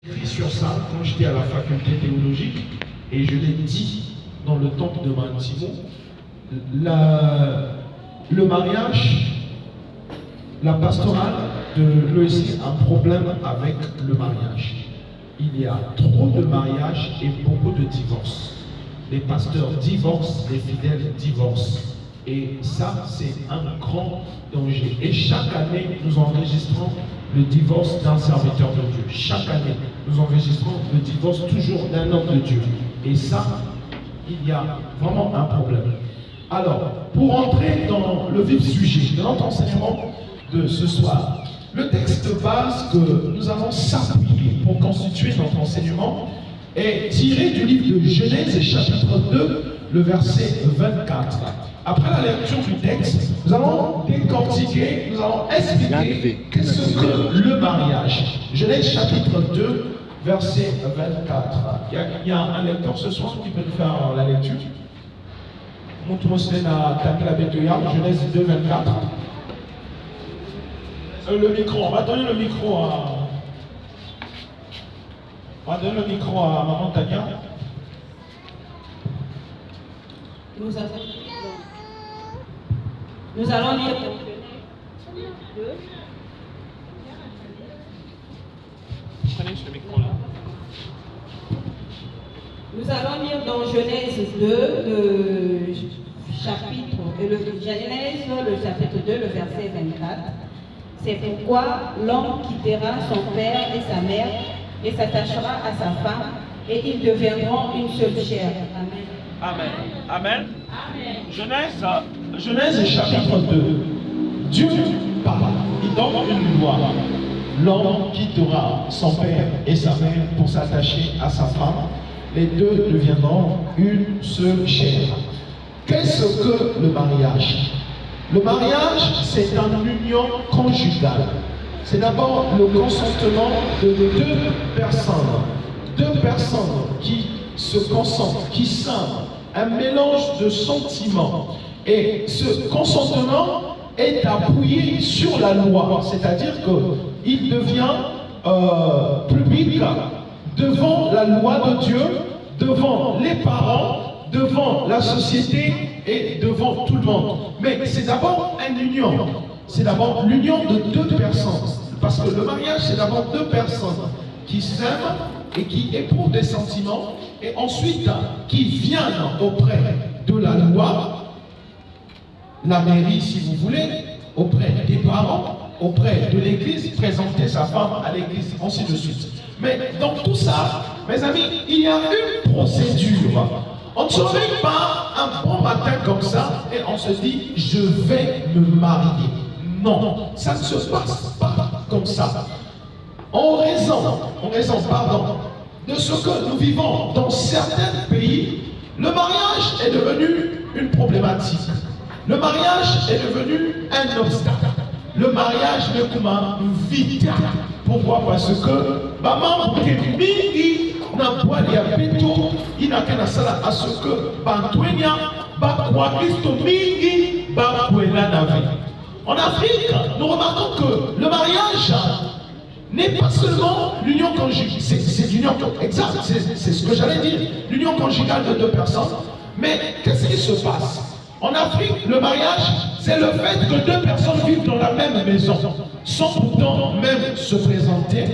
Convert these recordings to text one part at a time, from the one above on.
écrit sur ça quand j'étais à la faculté théologique et je l'ai dit dans le temple de Mantimo. Le mariage, la pastorale de l'ESC a un problème avec le mariage. Il y a trop de mariages et beaucoup de divorces. Les pasteurs divorcent, les fidèles divorcent. Et ça, c'est un grand danger. Et chaque année, nous enregistrons le divorce d'un serviteur de Dieu. Chaque année, nous enregistrons le divorce toujours d'un homme de Dieu. Et ça, il y a vraiment un problème. Alors, pour entrer dans le vif du sujet de notre enseignement de ce soir, le texte de base que nous allons s'appuyer pour constituer notre enseignement est tiré du livre de Genèse, chapitre 2, le verset 24. Après la lecture du texte, nous allons décortiquer, nous allons expliquer qu'est-ce que le mariage. Genèse chapitre 2, verset 24. Il y a un lecteur ce soir qui peut nous faire la lecture. Genèse 2, 24. Le micro, on va donner le micro à Maman Tania. Nous allons lire Prenez ce micro-là. Nous allons lire dans Genèse 2, le chapitre 2, le verset 24. C'est pourquoi l'homme quittera son père et sa mère et s'attachera à sa femme et ils deviendront une seule chair. Amen. Amen. Amen. Genèse chapitre 2. Dieu parle. Il donne une loi. L'homme quittera son père et sa mère pour s'attacher à sa femme. Les deux deviendront une seule chair. Qu'est-ce que le mariage? Le mariage, c'est une union conjugale. C'est d'abord le consentement de deux personnes. Deux personnes qui se consentent, qui s'aiment. Un mélange de sentiments. Et ce consentement est appuyé sur la loi. C'est-à-dire qu'il devient public devant la loi de Dieu, devant les parents, devant la société et devant tout le monde. Mais c'est d'abord une union. C'est d'abord l'union de deux personnes. Parce que le mariage, c'est d'abord deux personnes qui s'aiment et qui éprouvent des sentiments et ensuite qui viennent auprès de la loi, la mairie si vous voulez, auprès des parents, auprès de l'église, présenter sa femme à l'église, ainsi de suite. Mais dans tout ça, mes amis, il y a une procédure. On ne se réveille pas un bon matin comme ça et on se dit je vais me marier. Non, ça ne se passe pas comme ça. En raison, de ce que nous vivons dans certains pays, le mariage est devenu une problématique. Le mariage est devenu un obstacle. Le mariage est comme un vide. Pourquoi? Parce que maman mingi n'a pas diabète, il n'a qu'à sala à ce que Bantuenia, Bakwa Christo mingi, Bakwela Navi. En Afrique, nous remarquons que le mariage n'est pas seulement l'union conjugale, c'est l'union exacte, c'est ce que j'allais dire, l'union conjugale de deux personnes. Mais qu'est-ce qui se passe? En Afrique, le mariage, c'est le fait que deux personnes vivent dans la même maison, sans pourtant même se présenter,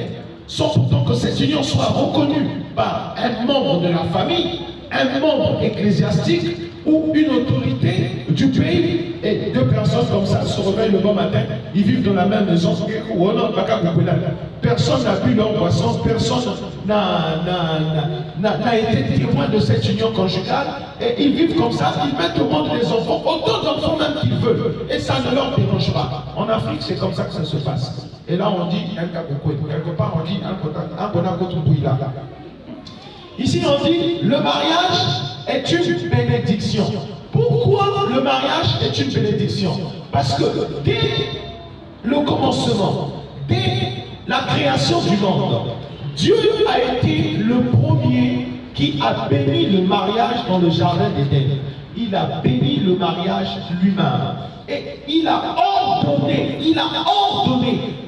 sans pourtant que cette union soit reconnue par un membre de la famille, un membre ecclésiastique ou une autorité du pays. Et deux personnes comme ça se réveillent le bon matin, ils vivent dans la même maison. Personne n'a bu leur boisson, personne n'a été témoin de cette union conjugale. Et ils vivent comme ça, ils mettent au monde les enfants, autant d'enfants même qu'ils veulent. Et ça ne leur dérange pas. En Afrique, c'est comme ça que ça se passe. Et là, on dit un kakoukou. Quelque part, on dit un bonakotouila. Ici, on dit le mariage est une bénédiction. Pourquoi le mariage est une bénédiction? Parce que dès le commencement, dès la création du monde, Dieu a été le premier qui a béni le mariage dans le jardin d'Éden. Il a béni le mariage lui-même. Et il a ordonné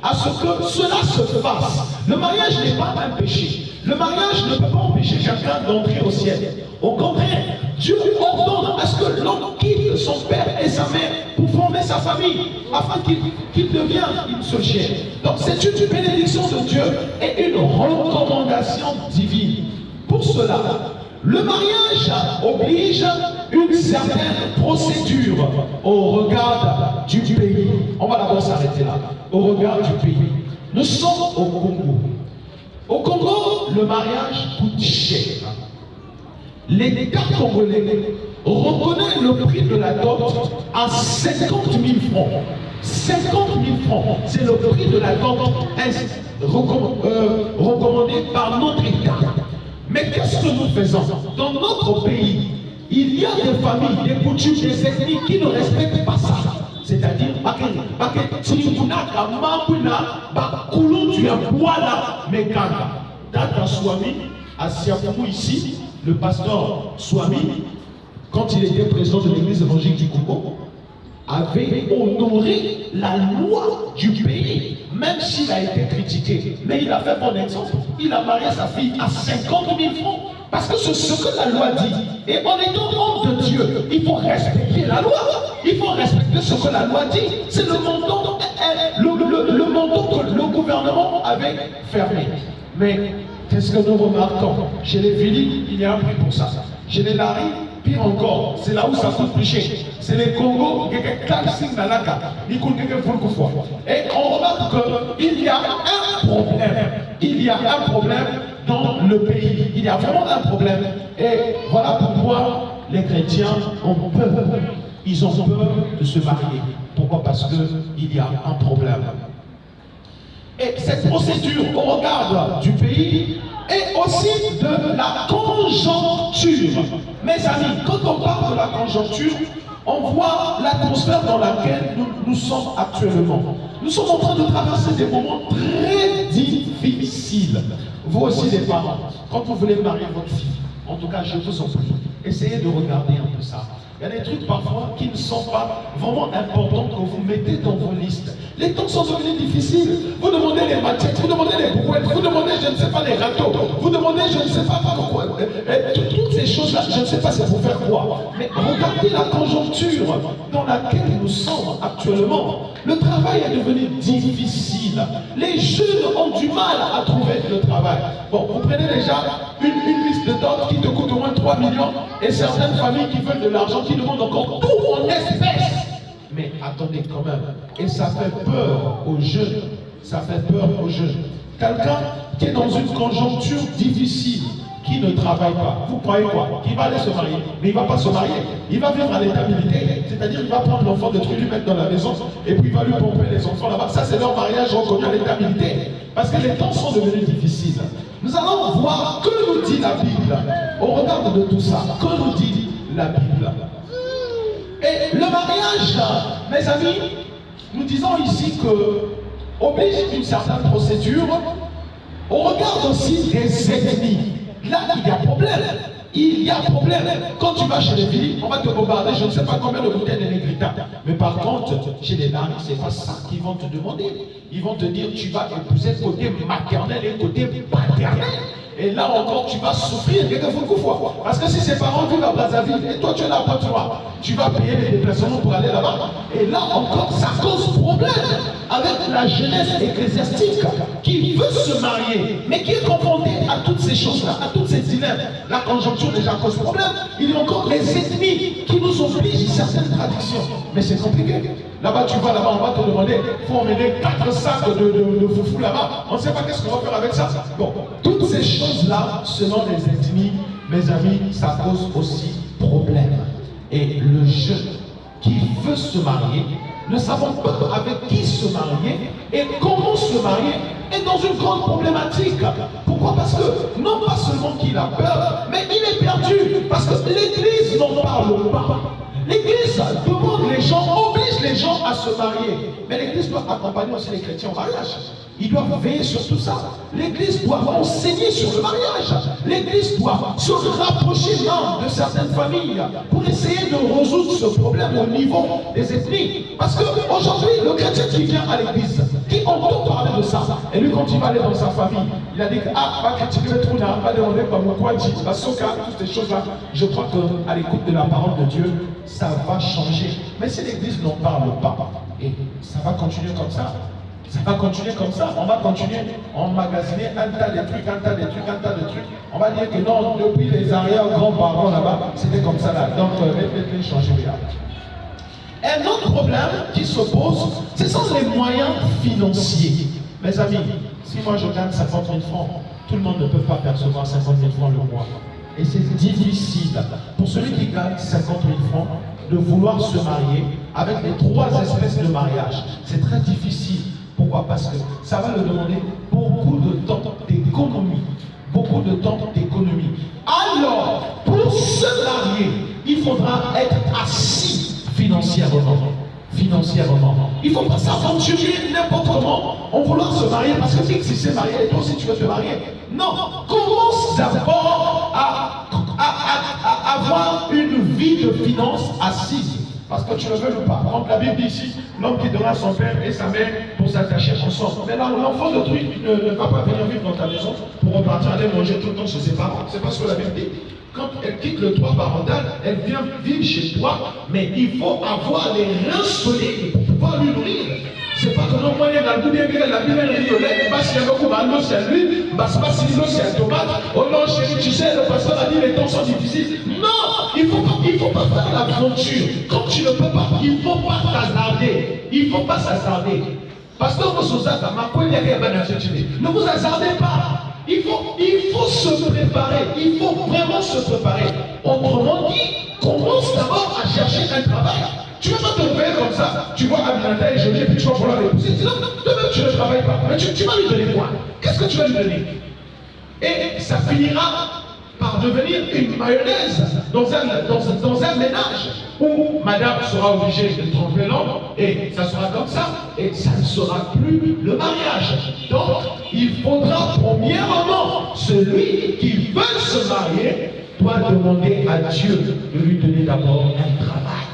à ce que cela se fasse. Le mariage n'est pas un péché. Le mariage ne peut pas empêcher quelqu'un d'entrer au ciel. Au contraire, Dieu ordonne à ce que l'homme quitte son père et sa mère pour former sa famille, afin qu'il devienne une seule chair. Donc c'est une bénédiction de Dieu et une recommandation divine. Pour cela, le mariage oblige une certaine procédure au regard du pays. On va d'abord s'arrêter là. Au regard du pays. Nous sommes au Congo. Au Congo, le mariage coûte cher. L'État congolais reconnaît le prix de la dot à 50 000 francs. 50 000 francs, c'est le prix de la dot recommandé par notre État. Mais qu'est-ce que nous faisons? Dans notre pays, il y a des familles, des coutumes, des ethnies qui ne respectent pas ça. C'est-à-dire, ici, le pasteur Swami, quand il était président de l'église évangélique du Congo, avait honoré la loi du pays, même s'il a été critiqué. Mais il a fait bon exemple. Il a marié sa fille à 50 000 francs. Parce que c'est ce que la loi dit. Et en étant homme de Dieu, il faut respecter la loi. Il faut respecter ce que la loi dit. C'est le montant, le montant que le gouvernement avait fermé. Mais qu'est-ce que nous remarquons? Chez les Vili, il y a un prix pour ça. Chez les Lari, pire encore, c'est là où ça coûte plus cher. C'est les Congo, et on remarque qu'il y a un problème. Il y a un problème dans le pays. Il y a vraiment un problème. Et voilà pourquoi les chrétiens ont peur. Ils ont peur de se marier. Pourquoi? Parce qu'il y a un problème. Et cette procédure au regard du pays et aussi de la conjoncture. Mes amis, quand on parle de la conjoncture, on voit l'atmosphère dans laquelle nous sommes actuellement. Nous sommes en train de traverser des moments très difficiles. Vous aussi les parents, quand vous voulez marier votre fille, en tout cas je vous en prie, essayez de regarder un peu ça. Il y a des trucs parfois qui ne sont pas vraiment importants que vous mettez dans vos listes. Les temps sont devenus difficiles. Vous demandez les machettes, vous demandez les brouettes, vous demandez je ne sais pas les râteaux, vous demandez je ne sais pas pourquoi. Toutes ces choses-là, je ne sais pas c'est pour faire quoi. Mais regardez la conjoncture dans laquelle nous sommes actuellement. Le travail est devenu difficile. Les jeunes ont du mal à trouver le travail. Bon, vous prenez déjà une liste de dot qui te coûte au moins 3 millions et certaines familles qui veulent de l'argent qui demandent encore tout en espèces. Mais attendez quand même, et ça fait peur aux jeunes, ça fait peur aux jeunes. Quelqu'un qui est dans une conjoncture difficile, qui ne travaille pas, vous croyez quoi? Qu'il va aller se marier, mais il ne va pas se marier, il va vivre à l'état militaire, c'est-à-dire il va prendre l'enfant de truc, lui mettre dans la maison, et puis il va lui pomper les enfants là-bas. Ça c'est leur mariage reconnu à l'état militaire, parce que les temps sont devenus difficiles. Nous allons voir que nous dit la Bible, au regard de tout ça, que nous dit la Bible. Et le mariage, mes amis, nous disons ici que oblige une certaine procédure au regard aussi des ethnies. Là, il y a problème. Il y a problème. Quand tu vas chez les filles, on va te bombarder, je ne sais pas combien de bouteilles de Negrita. Mais par contre, chez les maris, c'est pas ça qu'ils vont te demander. Ils vont te dire, tu vas épouser côté maternel et côté paternel. Et là encore, tu vas souffrir quelquefois. Parce que si ses parents vivent à Brazzaville et toi tu es là à toi, tu vas payer les déplacements pour aller là-bas. Et là encore, ça cause problème avec la jeunesse ecclésiastique qui veut se marier, mais qui est confrontée à toutes ces choses-là, à toutes ces dilemmes. La conjoncture déjà cause problème. Il y a encore les ethnies qui nous obligent certaines traditions. Mais c'est compliqué. Là-bas, tu vas là-bas, on va te demander, il faut emmener 4 sacs de foufou là-bas. On ne sait pas qu'est-ce qu'on va faire avec ça. Bon, toutes ces choses-là, selon les ethnies, mes amis, ça cause aussi problème. Et le jeune qui veut se marier, ne savons pas avec qui se marier et comment se marier, est dans une grande problématique. Pourquoi? Parce que non pas seulement qu'il a peur, mais il est perdu. Parce que l'Église n'en parle pas. L'Église demande les gens, oblige les gens à se marier. Mais l'Église doit accompagner aussi les chrétiens au mariage. Ils doivent veiller sur tout ça. L'Église doit enseigner sur le mariage. L'Église doit se rapprocher de certaines familles pour essayer de résoudre ce problème au niveau des ethnies. Parce qu'aujourd'hui, le chrétien qui vient à l'Église, qui entend parler de ça, et lui quand il va aller dans sa famille, il a dit que pas critiquer le trou, pas demander comme quoi, pas soka, toutes ces choses-là. Je crois qu'à l'écoute de la parole de Dieu, ça va changer. Mais si l'Église n'en parle pas, et ça va continuer comme ça. Ça va continuer comme ça, on va continuer à emmagasiner un tas de trucs, un tas de trucs, un tas de trucs. On va dire que non, depuis les arrière-grands-parents là-bas, c'était comme ça là. Donc, les changer rien. Un autre problème qui se pose, ce sont les moyens financiers. Mes amis, si moi je gagne 50 000 francs, tout le monde ne peut pas percevoir 50 000 francs le mois. Et c'est difficile pour celui qui gagne 50 000 francs de vouloir se marier avec les 3 espèces de mariage. C'est très difficile. Pourquoi? Parce que ça va le demander beaucoup de temps d'économie. Beaucoup de temps d'économie. Alors, pour se marier, il faudra être assis financièrement. Il ne faut pas s'aventurer n'importe comment en vouloir se marier parce que si c'est marié et toi aussi tu veux te marier. Non, commence d'abord à avoir une vie de finances assise. Parce que tu le veux ou pas. Donc la Bible dit ici, l'homme qui donnera son père et sa mère pour s'attacher ensemble. Mais là, l'enfant de truc ne va pas venir vivre dans ta maison pour repartir aller manger tout le temps chez ses parents. C'est pas ce que la Bible dit. Quand elle quitte le toit parental, elle vient vivre chez toi, mais il faut avoir les reins solides pour pouvoir lui nourrir. C'est pas que non, moi, il y a la Bible, la Bible, elle passe, il y a beaucoup de c'est lui, passe pas si l'eau, c'est un tomate. Oh non, chérie, tu sais, le pasteur a dit les temps sont difficiles. Non, il faut pas faire l'aventure. Quand tu ne peux pas, il ne faut pas t'hasarder. Il ne faut pas s'hasarder. Pasteur Mosozata, ne vous hasardez pas. Il faut se préparer. Il faut vraiment se préparer. Autrement dit, commence d'abord à chercher un travail. Tu ne vas pas te réveiller comme ça. Tu vois Aminata et Jolie et puis tu vas vouloir l'épouser. Non, toi-même tu ne travailles pas. Mais tu vas lui donner quoi? Qu'est-ce que tu vas lui donner? Et ça finira par devenir une mayonnaise dans un ménage où madame sera obligée de tromper l'homme et ça sera comme ça et ça ne sera plus le mariage. Donc, il faudra premièrement, celui qui veut se marier doit demander à Dieu de lui donner d'abord un travail.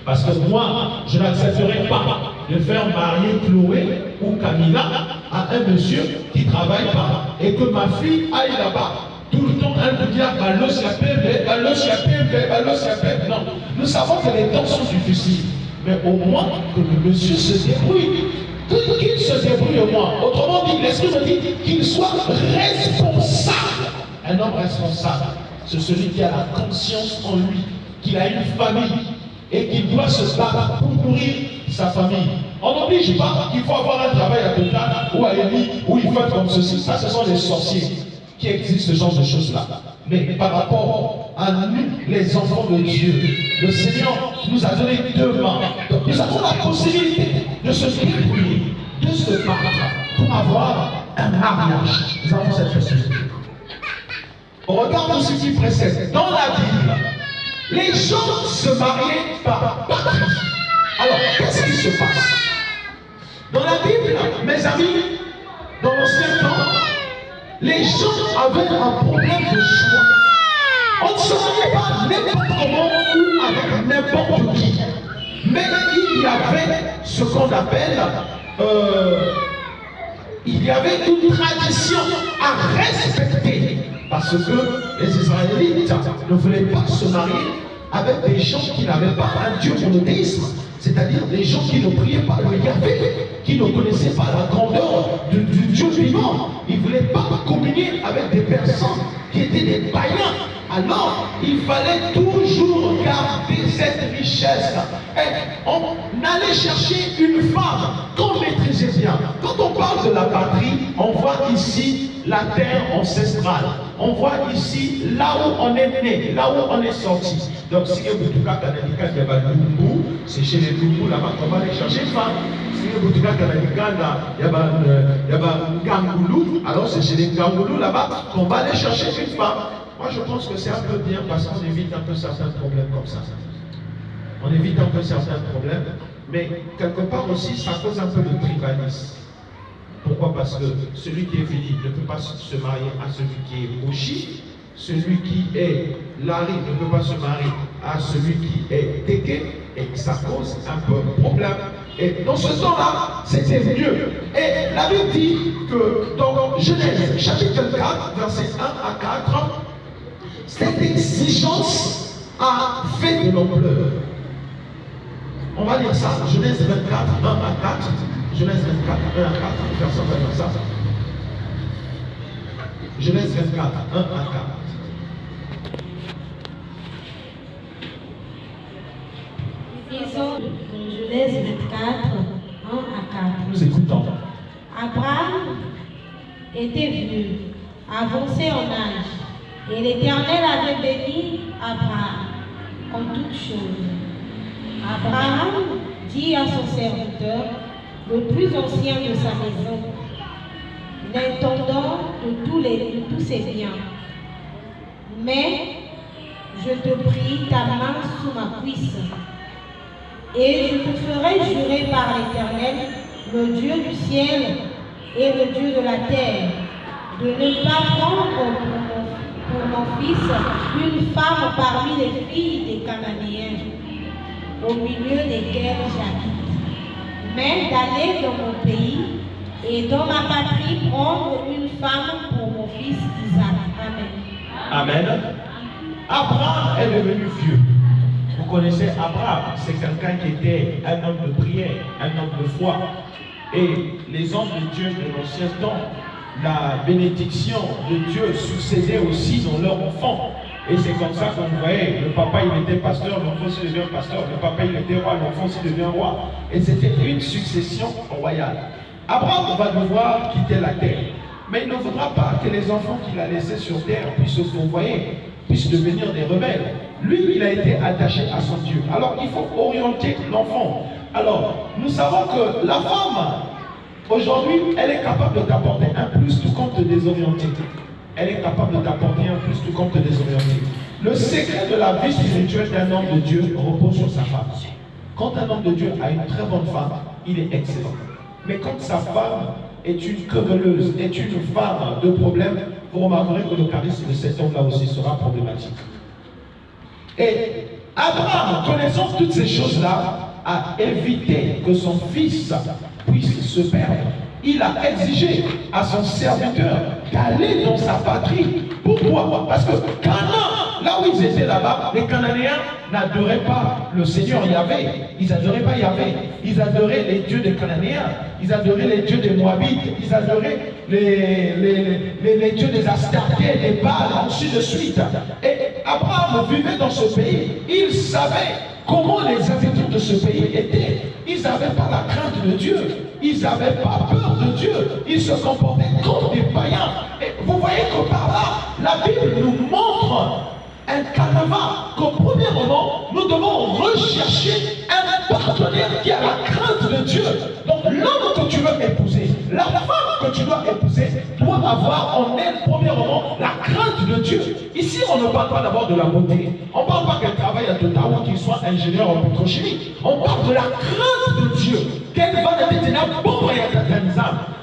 Parce que moi, je n'accepterai pas de faire marier Chloé ou Camilla à un monsieur qui ne travaille pas et que ma fille aille là-bas. Tout le temps, elle me dit, non, nous savons que les temps sont difficiles, mais au moins que le monsieur se débrouille. Qu'il se débrouille au moins. Autrement dit, l'Esprit me dit qu'il soit responsable. Un homme responsable, c'est celui qui a la conscience en lui, qu'il a une famille et qu'il doit se battre pour nourrir sa famille. On n'oblige pas qu'il faut avoir un travail à Total ou à Eli ou il faut être comme ceci. Ça, ce sont les sorciers qui existent ce genre de choses-là. Mais par rapport à nous, les enfants de Dieu, le Seigneur nous a donné 2 mains. Donc nous avons la possibilité de se débrouiller, de se battre pour avoir un mariage. Nous avons cette possibilité. On regarde ce qui précède. Dans la Bible, les gens se mariaient par patrie. Alors, qu'est-ce qui se passe? Dans la Bible, mes amis, dans l'ancien temps, les gens avaient un problème de choix. On ne se mariait pas n'importe comment ou avec n'importe qui. Mais il y avait ce qu'on appelle, il y avait une tradition à respecter. Parce que les Israélites ne voulaient pas se marier avec des gens qui n'avaient pas un Dieu monothéisme. C'est-à-dire des gens qui ne priaient pas le Yahvé, qui ne connaissaient pas la grandeur du Dieu vivant. Ils ne voulaient pas communier avec des personnes qui étaient des païens. Alors, il fallait toujours garder cette richesse. Et on allait chercher une femme qu'on maîtrisait bien. Quand on parle de la patrie, on voit ici la terre ancestrale. On voit ici là où on est né, là où on est sorti. Donc, si vous c'est chez les Lumbu là-bas qu'on va aller chercher une femme. Si vous il y a Gangoulou, alors c'est chez les Gangoulou là-bas qu'on va aller chercher une femme. Moi, je pense que c'est un peu bien parce qu'on évite un peu certains problèmes comme ça. On évite un peu certains problèmes Mais quelque part aussi, ça cause un peu de tribalisme. Pourquoi? Parce que celui qui est fini ne peut pas se marier à celui qui est Oshi. Celui qui est Lari ne peut pas se marier à celui qui est Teke. Et ça cause un peu de problème. Et dans ce temps-là, c'était mieux. Et la Bible dit que dans Genèse, chapitre 4, versets 1 à 4, cette exigence a fait de l'ampleur. On va lire ça, Genèse 24, 1 à 4. Genèse 24, 1 à 4, personne va lire ça. Genèse 24, 1 à 4. Disons Genèse 24, 1 à 4. Nous écoutons. Abraham était vieux, avancé en âge, et l'Éternel avait béni Abraham en toutes choses. Abraham dit à son serviteur, le plus ancien de sa maison, l'intendant de tous ses biens. Mais je te prie, ta main sous ma cuisse, et je te ferai jurer par l'Éternel, le Dieu du ciel et le Dieu de la terre, de ne pas prendre pour mon fils une femme parmi les filles des Cananéens, au milieu desquels j'habite, mais d'aller dans mon pays et dans ma patrie prendre une femme pour mon fils Isaac. Amen. Amen. Abraham est devenu vieux. Vous connaissez Abraham, c'est quelqu'un qui était un homme de prière, un homme de foi. Et les hommes de Dieu de l'ancien temps, la bénédiction de Dieu succédait aussi dans leur enfant. Et c'est comme ça qu'on voyait, le papa il était pasteur, l'enfant aussi devient pasteur, le papa il était roi, l'enfant aussi devient roi. Et c'était une succession royale. Abraham va devoir quitter la terre, mais il ne voudra pas que les enfants qu'il a laissés sur terre puissent se fourvoyer, puissent devenir des rebelles. Lui, il a été attaché à son Dieu. Alors il faut orienter l'enfant. Alors, nous savons que la femme, aujourd'hui, elle est capable de t'apporter un plus tout comme te désorienter. Elle est capable de t'apporter un plus tout comme te désorienter. Le secret de la vie spirituelle d'un homme de Dieu repose sur sa femme. Quand un homme de Dieu a une très bonne femme, il est excellent. Mais quand sa femme est une querelleuse, est une femme de problème, vous remarquerez que le charisme de cet homme-là aussi sera problématique. Et Abraham, connaissant toutes ces choses-là, a évité que son fils puisse se perdre. Il a exigé à son serviteur d'aller dans sa patrie. Pourquoi? Parce que Canaan, là où ils étaient là-bas, les Cananéens n'adoraient pas le Seigneur Yahvé. Ils n'adoraient pas Yahvé. Ils adoraient les dieux des Cananéens. Ils adoraient les dieux des Moabites. Ils adoraient les dieux des Astartés, des Baals, ainsi de suite. Et Abraham vivait dans ce pays. Il savait comment les habitants de ce pays étaient. Ils n'avaient pas la crainte de Dieu. Ils n'avaient pas peur de Dieu. Ils se comportaient comme des païens. Et vous voyez que par là, la Bible nous montre un canevas qu'au premier moment, nous devons rechercher un partenaire qui a la crainte de Dieu. Donc l'homme que tu veux épouser, la femme que tu dois épouser, doit avoir en elle, premièrement, la crainte de Dieu. Ici, on ne parle pas d'abord de la beauté. On ne parle pas qu'elle travaille à Total ou qu'il soit ingénieur en pétrochimie. On parle de la crainte de Dieu. Qu'elle va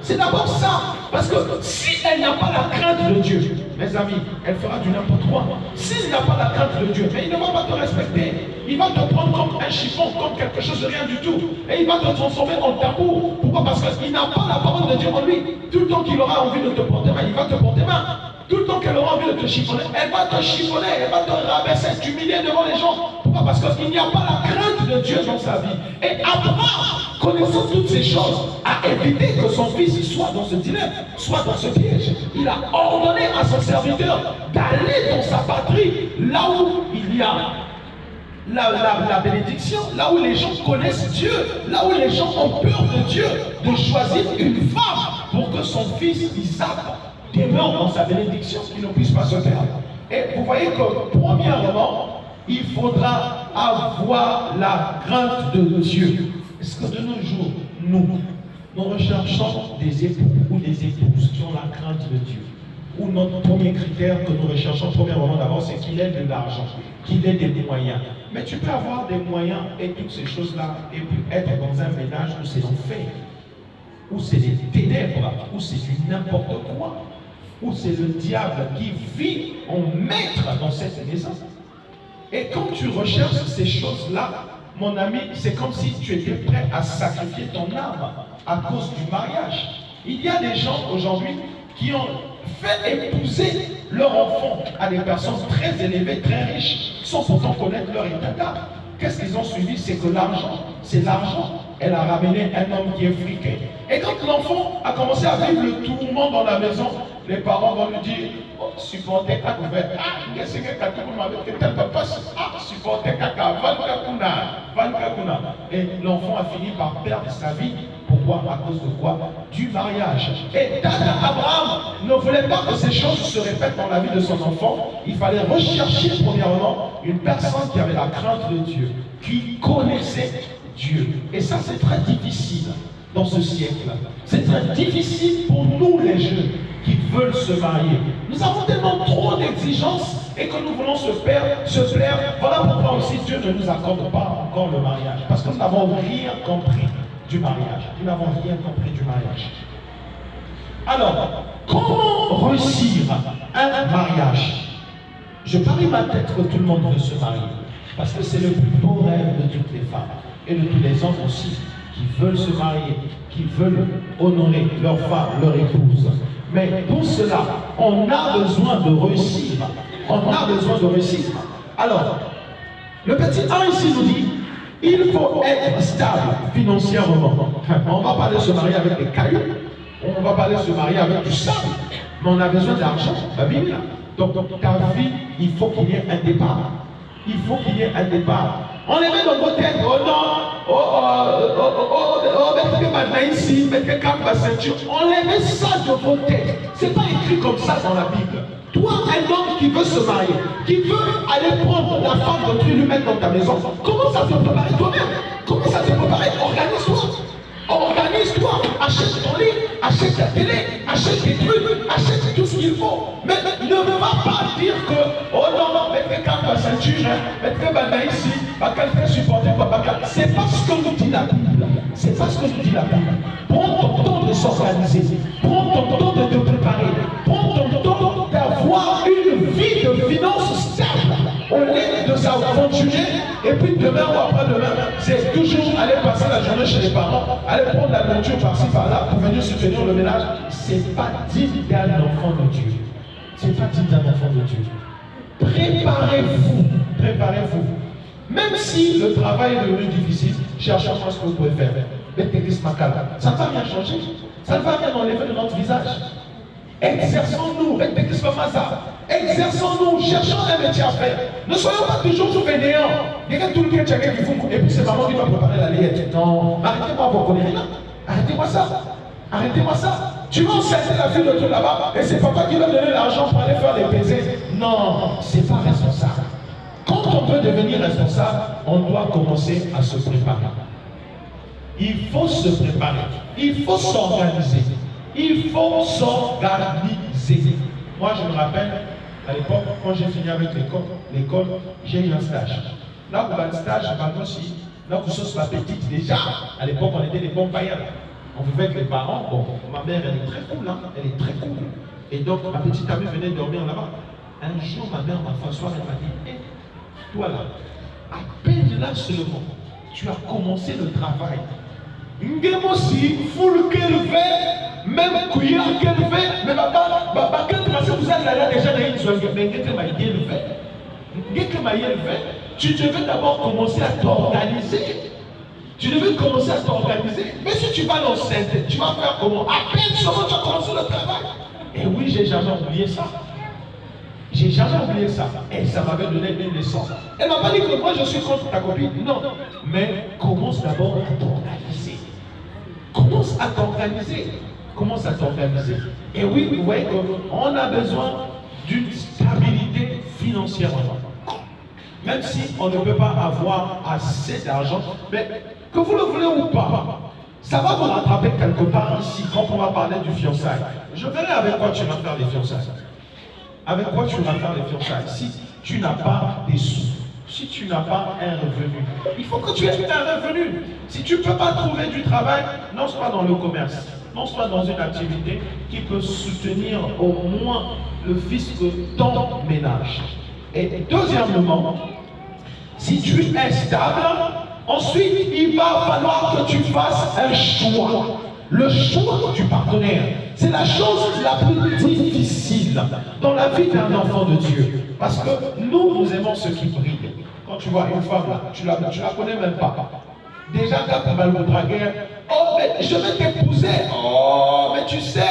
c'est d'abord ça. Parce que si elle n'a pas la crainte de Dieu, mes amis, elle fera du n'importe quoi. S'il n'a pas la crainte de Dieu, mais il ne va pas te respecter. Il va te prendre comme un chiffon, comme quelque chose de rien du tout. Et il va te transformer en tambour. Pourquoi? Parce qu'il n'a pas la parole de Dieu en lui. Tout le temps qu'il aura envie de te porter main, il va te porter main. Tout le temps qu'elle aura envie de te chiffonner, elle va te chiffonner, elle va te rabaisser, t'humilier devant les gens. Pourquoi? Parce qu'il n'y a pas la crainte de Dieu dans sa vie. Et Abraham, connaissant toutes ces choses, a évité que son fils soit dans ce dilemme, soit dans ce piège. Il a ordonné à son serviteur d'aller dans sa patrie, là où il y a la bénédiction, là où les gens connaissent Dieu, là où les gens ont peur de Dieu, de choisir une femme pour que son fils Isaac demeure dans sa bénédiction, qu'il ne puisse pas se perdre. Et vous voyez que, premièrement, il faudra avoir la crainte de Dieu. Est-ce que de nos jours, nous recherchons des époux ou des épouses qui ont la crainte de Dieu? où notre premier critère que nous recherchons, premièrement d'abord, c'est qu'il ait de l'argent, qu'il ait des moyens. Mais tu peux avoir des moyens et toutes ces choses-là, et puis être dans un ménage où c'est l'enfer, où c'est les ténèbres, où c'est du n'importe quoi, où c'est le diable qui vit en maître dans cette maison. Et quand tu recherches ces choses-là, mon ami, c'est comme si tu étais prêt à sacrifier ton âme à cause du mariage. Il y a des gens aujourd'hui qui ont fait épouser leur enfant à des personnes très élevées, très riches, sans pourtant connaître leur état d'âme. Qu'est-ce qu'ils ont suivi? C'est que l'argent, c'est l'argent. Elle a ramené un homme qui est friqué. Et quand l'enfant a commencé à vivre le tourment dans la maison, les parents vont lui dire, oh, supportez ta couverte. Ah, qu'est-ce que tu as fait? Tel papa, supportez ta couverte. Et l'enfant a fini par perdre sa vie. Pourquoi? À cause de quoi? Du mariage. Et Tata Abraham ne voulait pas que ces choses se répètent dans la vie de son enfant. Il fallait rechercher premièrement une personne qui avait la crainte de Dieu, qui connaissait Dieu. Et ça, c'est très difficile dans ce siècle. C'est très difficile pour nous les jeunes qui veulent se marier. Nous avons tellement trop d'exigences et que nous voulons se plaire. Voilà pourquoi aussi Dieu ne nous accorde pas encore le mariage. Parce que nous n'avons rien compris du mariage. Nous n'avons rien compris du mariage. Alors, comment réussir un mariage? Je parie ma tête que tout le monde veut se marier. Parce que c'est le plus beau rêve de toutes les femmes. Et de tous les hommes aussi, qui veulent se marier, qui veulent honorer leur femme, leur épouse. Mais pour cela, on a besoin de réussir. On a besoin de réussir. Alors, le petit 1 ici nous dit, il faut être stable financièrement. On ne va pas aller se marier avec des cailloux. On ne va pas aller se marier avec du sable. Mais on a besoin d'argent. La Bible. Donc, ta vie, il faut qu'il y ait un départ. Il faut qu'il y ait un départ. On les met dans vos têtes. Oh non, on les met ça dans vos têtes. C'est pas écrit comme ça dans la Bible. Toi, un homme qui veut se marier, qui veut aller prendre la femme d'autrui et lui mettre dans ta maison, commence à te préparer toi-même. Commence à te préparer. Organise-toi. Organise-toi. Achète ton lit, achète ta télé, achète tes trucs, achète tout ce qu'il faut. Mais ne va pas dire que, oh non, mettez quand ta ceinture, mettez maintenant ici, quelqu'un supporter papa. C'est pas ce que nous dit la Bible. C'est pas ce que nous dit la Bible. Prends ton temps de s'organiser. Prends ton temps de te préparer. Prends ton temps d'avoir une vie de finances stable. Au lieu de s'aventurer, et puis demain ou après-demain, c'est toujours aller passer la journée chez les parents, aller prendre la nourriture par-ci par-là pour venir soutenir le ménage. C'est pas digne d'un enfant de Dieu. C'est pas digne d'un enfant de Dieu. Préparez-vous. Préparez-vous. Même si le travail est devenu difficile, cherchez ce que vous pouvez faire. Ça ne va rien changer. Ça ne va rien enlever de notre visage. Exerçons-nous, exerçons-nous, cherchons un métier à faire. Ne soyons pas toujours sous fainéants. Il y a tout le monde qui vous et puis c'est maman qui va préparer la layette. Non, arrêtez-moi vos conneries là. Arrêtez-moi ça. Arrêtez-moi ça. Tu vas enseigner la fille de tout là-bas et c'est papa qui va donner l'argent pour aller faire les baisers. Non, c'est pas responsable. Quand on veut devenir responsable, on doit commencer à se préparer. Il faut se préparer. Il faut s'organiser. Il faut s'organiser. Moi, je me rappelle, à l'époque, quand j'ai fini avec l'école, j'ai eu un stage. Là, où un stage, aussi, là, où ce la petite, déjà, à l'époque, on était des bons païens. On vivait avec les parents. Bon, ma mère, elle est très cool, hein, elle est très cool. Et donc, ma petite amie venait dormir là-bas. Un jour, ma mère m'a fait asseoir, elle m'a dit, hey, toi là, à peine là seulement, tu as commencé le travail. Aussi, full qu'elle fait, même cuillère qu'elle fait, mais quand vous allez déjà dans une zone, tu devais d'abord commencer à t'organiser. Tu devais commencer à t'organiser. Mais si tu vas l'enceinte, tu vas faire comment? À peine seulement tu as commencé le travail. Et oui, j'ai jamais oublié ça. J'ai jamais oublié ça. Et ça m'avait donné une leçon. Elle m'a pas dit que moi je suis contre ta copine. Non. Mais commence d'abord à t'organiser. Commence à t'organiser. Commence à t'organiser. Et oui, vous voyez qu'on a besoin d'une stabilité financière. Même si on ne peut pas avoir assez d'argent, mais que vous le voulez ou pas, ça va vous rattraper quelque part ici quand on va parler du fiançailles. Je verrai avec quoi tu vas faire les fiançailles. avec quoi tu vas faire les fiançailles si tu n'as pas des sous, si tu n'as pas un revenu? Il faut que tu aies un revenu. Si tu ne peux pas trouver du travail, lance-toi dans le commerce, lance-toi dans une activité qui peut soutenir au moins le fisc de ton ménage. Et deuxièmement, si tu es stable, ensuite il va falloir que tu fasses un choix. Le choix du partenaire, c'est la chose la plus difficile dans la vie d'un enfant de Dieu. Parce que nous aimons ceux qui brillent. Quand tu vois une femme là, tu la connais même pas. Déjà, quand tu vas le draguer, oh, mais je vais t'épouser. Oh, mais tu sais,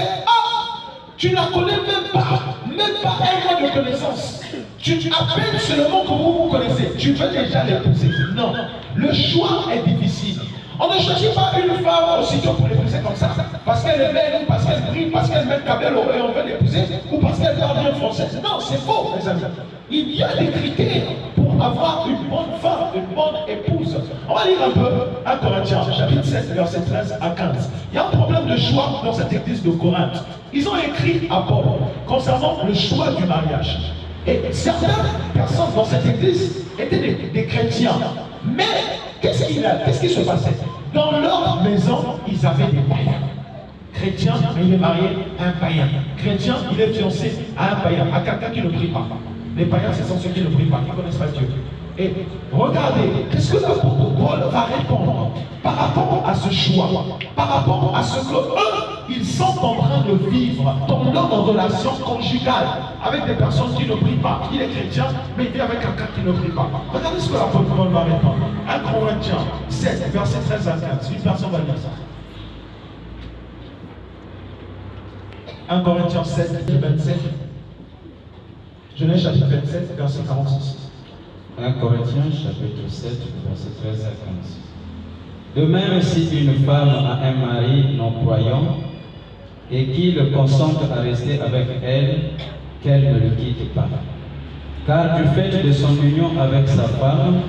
tu ne la connais même pas un mois de connaissance. À peine seulement que vous vous connaissez, tu veux déjà l'épouser. Non, le choix est difficile. On ne choisit pas une femme aussitôt pour l'épouser comme ça, parce qu'elle est belle, ou parce qu'elle brille, parce qu'elle met le cabelle au et on veut l'épouser, ou parce qu'elle parle bien français. Non, c'est faux, mes amis. Il y a des critères pour avoir une bonne femme, une bonne épouse. On va lire un peu 1 Corinthiens, chapitre 7, verset 13 à 15. Il y a un problème de choix dans cette église de Corinthe. Ils ont écrit à Paul concernant le choix du mariage. Et certaines personnes dans cette église étaient des chrétiens. Mais qu'est-ce qui se passait? Dans leur maison, ils avaient des païens. Chrétien, mais il est marié à un païen. Chrétien, il est fiancé à un païen, à quelqu'un qui ne prie pas. Les païens, ce sont ceux qui ne prient pas, qui ne connaissent pas Dieu. Et regardez, qu'est-ce que l'apôtre Paul va répondre par rapport à ce choix, par rapport à ce que eux, ils sont en train de vivre dans leur relation conjugale avec des personnes qui ne prient pas. Il est chrétien, mais il vit avec quelqu'un qui ne prie pas. Regardez ce que l'apôtre Paul va répondre. 1 Corinthiens 7, verset 13 à 15. Une personne va lire ça. 1 Corinthiens 7, 27. Genèse chapitre 27, verset 46. 1 Corinthiens chapitre 7, verset 13 à 15. De même, si une femme a un mari non-croyant et qu'il consente à rester avec elle, qu'elle ne le quitte pas. Car du fait de son union avec sa femme,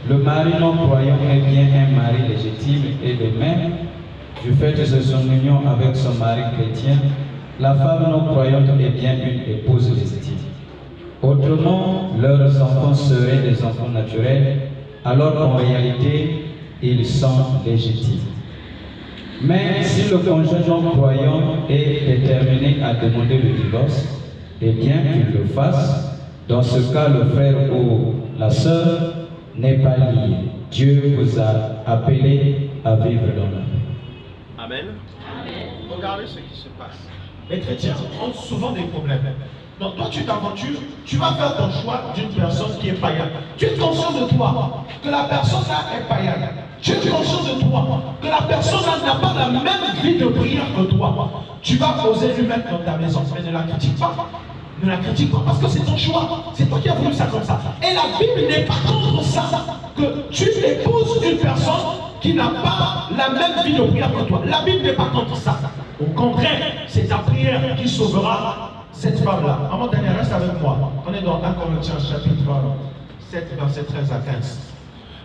le mari non-croyant est bien un mari légitime, et de même, du fait de son union avec son mari chrétien, la femme non-croyante est bien une épouse légitime. Autrement, leurs enfants seraient des enfants naturels, alors qu'en réalité, ils sont légitimes. Mais si le conjoint non-croyant est déterminé à demander le divorce, eh bien qu'il le fasse. Dans ce cas, le frère ou la sœur n'est pas lié. Dieu vous a appelé à vivre dans la paix. Amen. Amen. Regardez ce qui se passe. Les chrétiens ont souvent des problèmes. Donc toi tu t'aventures, tu vas faire ton choix d'une personne qui est païenne. Tu es conscient de toi que la personne là est païenne. Tu es conscient de toi que la personne là n'a pas la même vie de prière que toi. Tu vas oser lui mettre dans ta maison, mais ne la critique pas. Ne la critique pas parce que c'est ton choix. C'est toi qui as voulu ça comme ça. Et la Bible n'est pas contre ça. Que tu épouses une personne qui n'a pas la même vie de prière que toi. La Bible n'est pas contre ça. Au contraire, c'est ta prière qui sauvera cette femme-là. Avant d'aller, reste avec moi. On est dans 1 Corinthiens chapitre 7, verset 13 à 15.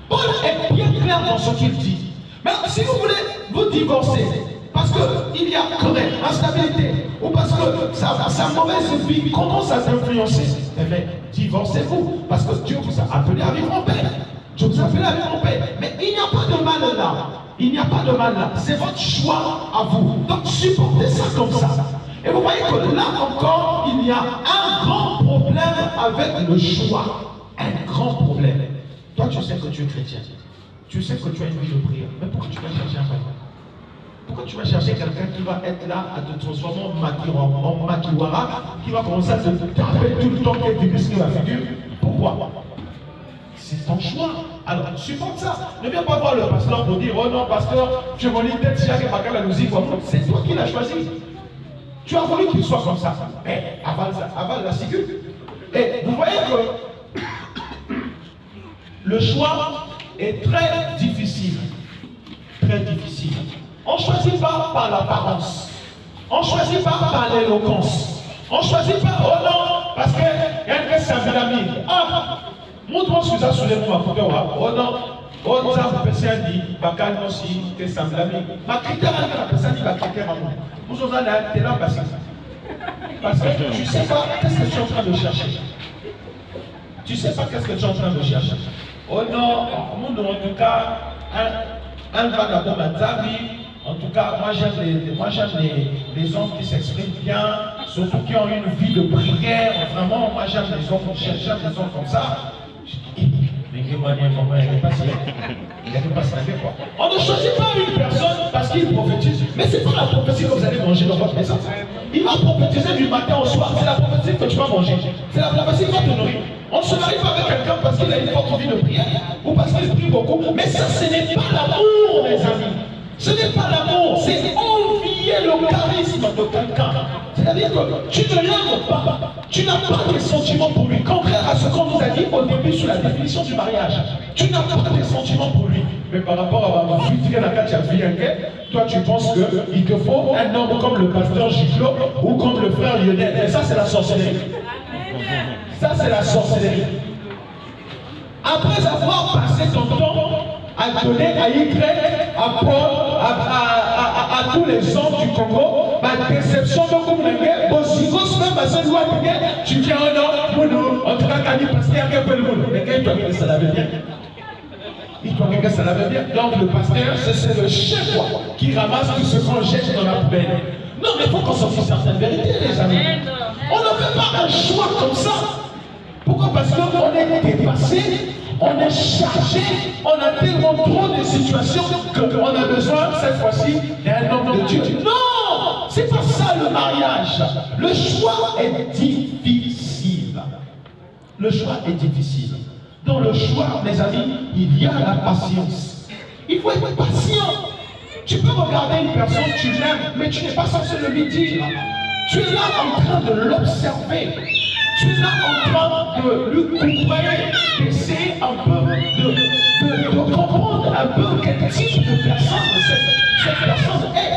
Paul est bien clair dans ce qu'il dit. Mais si vous voulez vous divorcer, parce qu'il y a querelle, instabilité, ou parce que sa mauvaise vie commence à s'influencer, eh bien, divorcez-vous. Parce que Dieu vous a appelé à vivre en paix. Dieu vous a appelé à vivre en paix. Mais il n'y a pas de mal là. Il n'y a pas de mal là. C'est votre choix à vous. Donc supportez ça comme ça. Et vous voyez que là encore, il y a un grand problème avec le choix. Un grand problème. Toi, tu sais que tu es chrétien. Tu sais que tu as une vie de prière. Mais pourquoi tu vas chercher un païen? Pourquoi tu vas chercher quelqu'un qui va être là à te transformer en makiwara, qui va commencer à te taper tout le temps qu'il y a du la figure? Pourquoi? C'est ton choix. Alors, supporte ça. Ne viens pas voir le pasteur pour dire, oh non, pasteur, je m'en lis peut-être si la musique. C'est toi qui l'as choisi. Tu as voulu qu'il soit comme ça. Mais avale la ciguë. Et vous voyez que le choix est très difficile. Très difficile. On ne choisit pas par l'apparence. On ne choisit pas par l'éloquence. On ne choisit pas, oh non, parce qu'il y a une question de l'ami. Ah, montre-moi ce que ça soulève moi. Oh non, oh non, ça peut se dire, Bakan aussi, que ça me l'ami. Ma critère, la personne dit, ma critère, nous sommes là, t'es là, parce que Parce que tu ne sais pas qu'est-ce que tu es en train de chercher. Tu ne sais pas qu'est-ce que tu es en train de chercher. Oh non, en tout cas, un vagabond d'Azabi. En tout cas, moi j'aime les hommes qui s'expriment bien, surtout qui ont une vie de prière. Vraiment, moi j'aime les hommes comme ça. Mais il n'est pas savé quoi. On ne choisit pas une personne parce qu'il prophétise. Mais c'est pas la prophétie que vous allez manger dans votre maison. Il va prophétiser du matin au soir. C'est la prophétie que tu vas manger. C'est la prophétie qui va te nourrir. On ne se marie pas avec quelqu'un parce qu'il a une forte vie de prière ou parce qu'il prie beaucoup. Mais ça, ce n'est pas l'amour, mes amis. Ce n'est pas l'amour, c'est envier le charisme de quelqu'un. C'est-à-dire que tu ne l'aimes pas, tu n'as pas de sentiments pour lui. Contraire à ce qu'on nous a dit au début sur la définition du mariage. Tu n'as pas de sentiments pour lui. Mais par rapport à ma toi tu penses qu'il te faut un homme comme le pasteur Giclot ou comme le frère Lionel. Et ça c'est la sorcellerie. Ça c'est la sorcellerie. Après avoir passé ton temps à donner à Y, à Paul, à tous les hommes du Congo, ma déception de Koumenge, Bosigos, même à ce loi, tu viens au nord, en tout cas, quand il passe, il y a quelqu'un de monde. Mais quand il doit ça l'avait bien. Il doit que ça l'avait bien. Donc le pasteur, c'est le chef qui ramasse tout ce qu'on jette dans la poubelle. Non, mais il faut qu'on sorte certaines vérités, les amis. On ne fait pas un choix comme ça. Pourquoi? Parce qu'on est dépassé. On est chargé, on a tellement trop de situations qu'on a besoin cette fois-ci d'un homme de Dieu. Non, c'est pas ça le mariage. Le choix est difficile. Le choix est difficile. Dans le choix, mes amis, il y a la patience. Il faut être patient. Tu peux regarder une personne, tu l'aimes, mais tu n'es pas censé le lui dire. Tu es là en train de l'observer. Tu es là en train de lui comparer, d'essayer un peu de comprendre un peu quel type de personne cette personne est.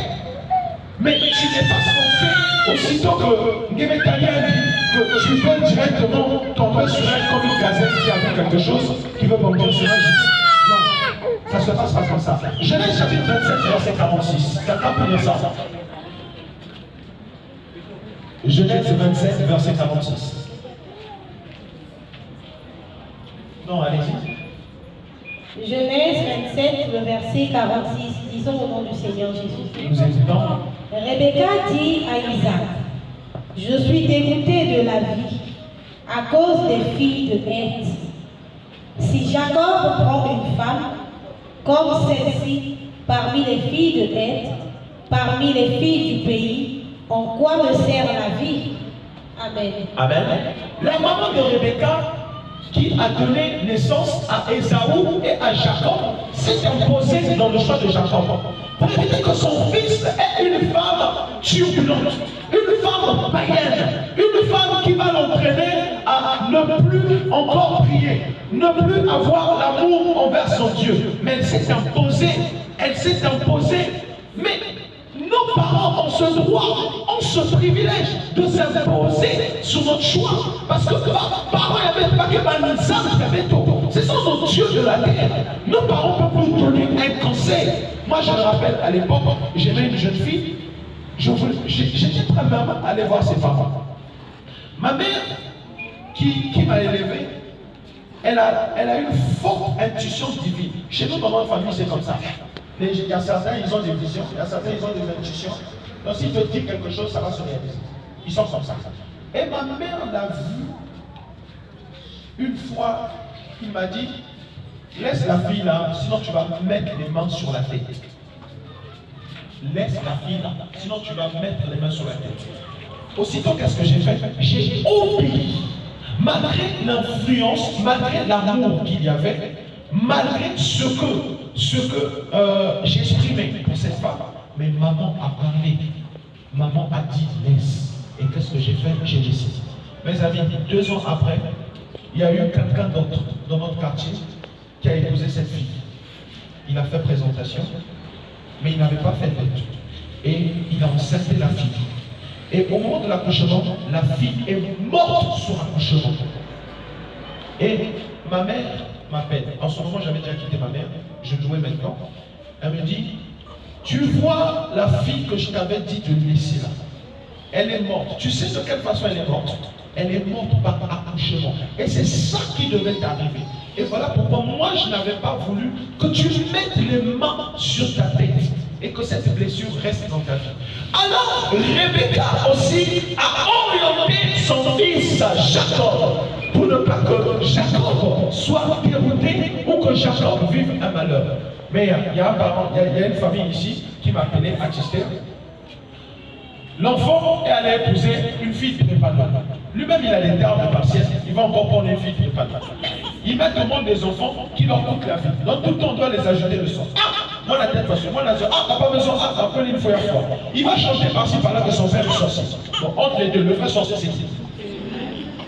Mais tu n'es pas censé, aussitôt que Ngemetania dit que tu veux directement tomber sur elle comme une gazelle qui a vu quelque chose, qui veut tomber sur elle. Non, ça ne se passe pas comme ça. Genèse chapitre 27, verset 46. Quelqu'un peut lire ça? Genèse 27, verset 46. Non, allez-y. Genèse 27, le verset 46. Disons au nom du Seigneur Jésus. Nous écoutons. Rebecca dit à Isaac, je suis dégoûtée de la vie à cause des filles de Heth. Si Jacob prend une femme comme celle-ci parmi les filles de Heth, parmi les filles du pays, en quoi me sert la vie? Amen. Amen. La maman de Rebecca, qui a donné naissance à Ésaü et à Jacob, s'est imposée dans le choix de Jacob. Pour éviter que son fils ait une femme turbulente, une femme païenne, une femme qui va l'entraîner à ne plus encore prier, ne plus avoir l'amour envers son Dieu. Mais elle s'est imposée, mais nos parents ont ce droit, ont ce privilège de s'imposer sur notre choix. Parce que parents n'avaient pas que Banizam, c'est ça notre Dieu de la terre. Nos parents peuvent nous donner un conseil. Moi je me rappelle à l'époque, j'aimais une jeune fille, j'étais très même à aller voir ses parents. Ma mère, qui m'a élevé, elle a une forte intuition divine. Chez nous, dans notre famille, c'est comme ça. Il y a certains, ils ont des visions, il y a certains, ils ont des intuitions. Donc s'ils te disent quelque chose, ça va se réaliser. Ils sont comme ça. Et ma mère l'a vu une fois, il m'a dit, laisse la fille là, sinon tu vas mettre les mains sur la tête. Laisse la fille là, sinon tu vas mettre les mains sur la tête. Aussitôt, qu'est-ce que j'ai fait? J'ai obéi. Malgré l'influence, malgré l'amour qu'il y avait, malgré ce que j'exprimais pour cette femme, mais maman a parlé, maman a dit laisse. Et qu'est-ce que j'ai fait? J'ai laissé. Mes amis, 2 ans après, il y a eu quelqu'un d'autre dans notre quartier qui a épousé cette fille. Il a fait présentation, mais il n'avait pas fait d'études. Et il a enceinté la fille. Et au moment de l'accouchement, la fille est morte sur l'accouchement. Et ma mère m'appelle. En ce moment, j'avais déjà quitté ma mère. Je jouais maintenant. Elle me dit, tu vois la fille que je t'avais dit de laisser là. elle est morte. Tu sais de quelle façon elle est morte? Elle est morte par accouchement. Et c'est ça qui devait t'arriver. Et voilà pourquoi moi je n'avais pas voulu que tu mettes les mains sur ta tête et que cette blessure reste dans ta vie. Alors Rebecca aussi a orienté son fils Jacob pour ne pas que Jacob soit dérouté ou que Jacob vive un malheur. Mais il y a un parent, il y a une famille ici qui m'a appelé à Tister. L'enfant est allé épouser une fille de Pépanois. Lui-même, il a les termes de partiel. Il va encore prendre une fille de Pépanois. Il met au monde des enfants qui leur coûtent la vie. Donc tout le temps, on doit les ajouter le sang. Ah, moi la tête facile, moi la soeur, ah, t'as pas besoin, ah, appelle une fois. Il va chanter par-ci par-là que son père est sorcier. Bon, entre les deux, le vrai sorcier, c'est qui?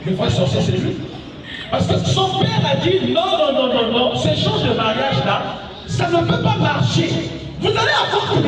Le vrai sorcier, c'est lui. Parce que son père a dit non, non, non, non, non, ces choses de mariage-là, ça ne peut pas marcher. Vous allez avoir